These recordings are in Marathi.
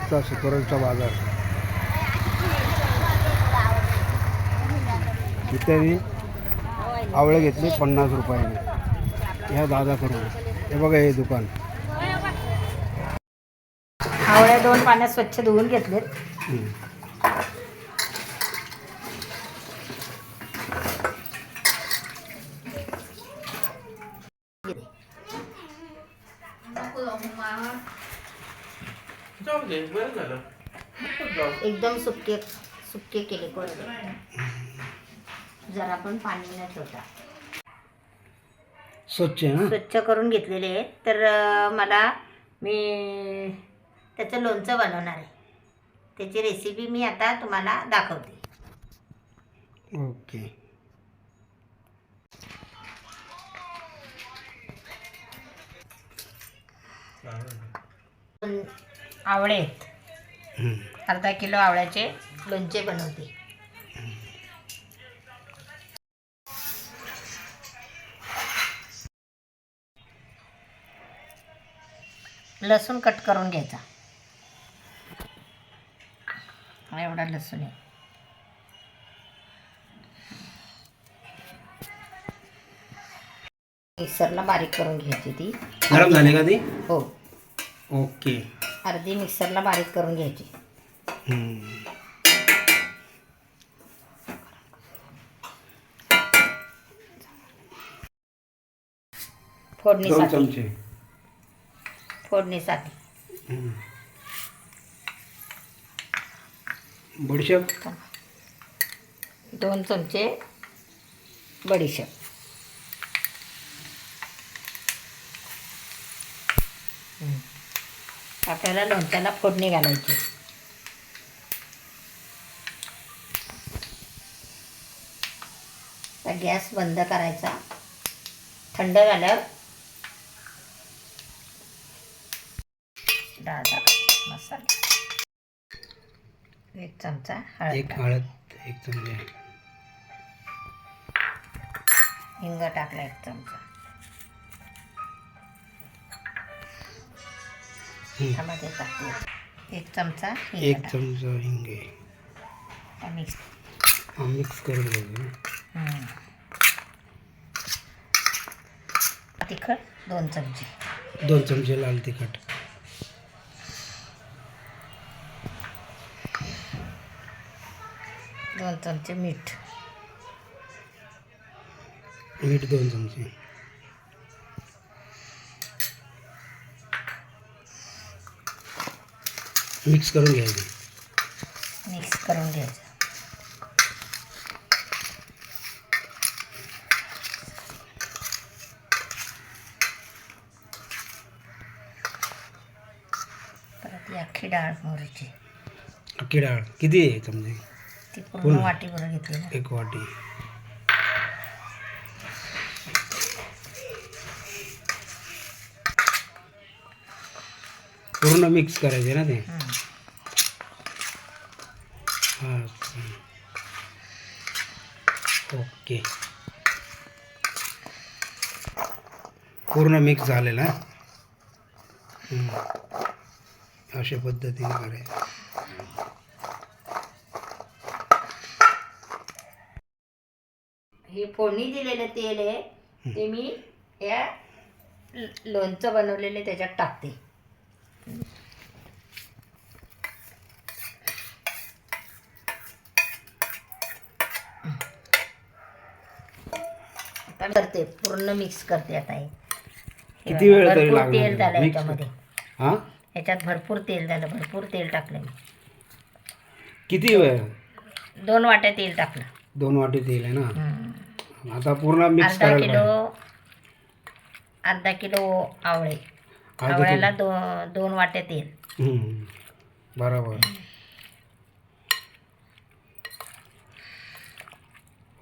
आजचा सुपरचा बाजार. इथे मी आवळे घेतले 50 रुपयाने ह्या दादाकडून. हे बघा हे दुकान. आवळ्या 2 पाण्यात स्वच्छ धुवून घेतलेत. एकदम सुके केले कोरडे. जरा पण पाणी न ठेवता स्वच्छ करून घेतलेले आहेत. तर मी त्याचं लोणचं बनवणार आहे. त्याची रेसिपी मी आता तुम्हाला दाखवते. ओके. आवळे आहेत. अर्धा किलो आवळ्याचे लोणचे बनवते. लसूण कट करून घ्यायचा. एवढा लसूण आहे. मिक्सरला बारीक करून घ्यायची. ती गरम झाली का ती? हो. ओके. अर्धी मिक्सरला बारीक करून घ्यायची. फोडणीसाठी बडीशेप 2 चमचे बडीशेप. आपल्याला लोणच्याला फोडणी घालायची. तर गॅस बंद करायचा. थंड झाल्यावर डाळ टाकायची. मसाला 1 चमचा हळद 1 चमचा हिंग टाकला 1 चमचा. टमाटे टाकले 1 चमचा. 1 चमचा हिंग मिक्स करून घ्यायचं. तिखट 2 चमचे. 2 चमचे लाल तिखट. 2 चमचे मीठ. 2 चमचे. मिक्स करून घ्यायचं. परत ही अख्खी डाळ मोहरीची. अख्खी डाळ किती आहे चमचे? ती पूर्ण वाटीभर घेतली ना. 1 वाटी. पूर्ण मिक्स करायचे ना ते. ओके. पूर्ण मिक्स झालेला. अशा पद्धतीने करायचं. हे फोडणी दिलेलं तेल आहे ते मी या लोणचं बनवलेले त्याच्यात टाकते. करते पूर्ण मिक्स करते. आता किती वेळ तरी भरपूर लागणार तेल झालं मिक्स? याच्यामध्ये. याच्यात भरपूर तेल झालं. भरपूर तेल टाकलं मी. किती वेळ? 2 वाट्या तेल टाकलं. 2 वाटी तेल आहे ना. आता पूर्ण मिक्स करायला अर्धा किलो आवळे. आवळ्याला 2 वाट्या तेल. बरोबर.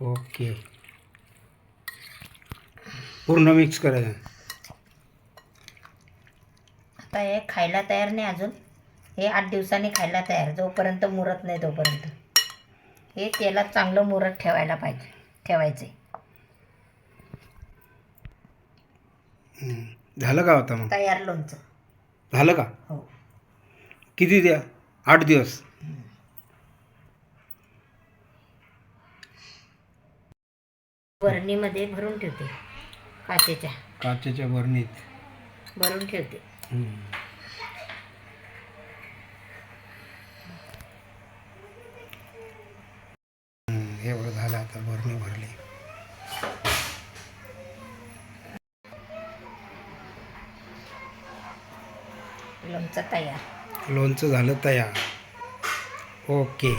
ओके. पूर्ण मिक्स करायचं. आता हे खायला तयार नाही अजून. हे 8 दिवसांनी खायला तयार. जोपर्यंत मुरत नाही तोपर्यंत हे तेलात चांगलं मुरत ठेवायचे. झालं का आता मग? तयार लोणचं झालं का? हो. किती द्या? 8 दिवस. बरणीमध्ये भरून ठेवते, काचेच्या बरणीत भरून ठेवते. एवढं झालं, आता बरणी भरली. लोणचं तयार. लोणचं झालं तयार. ओके.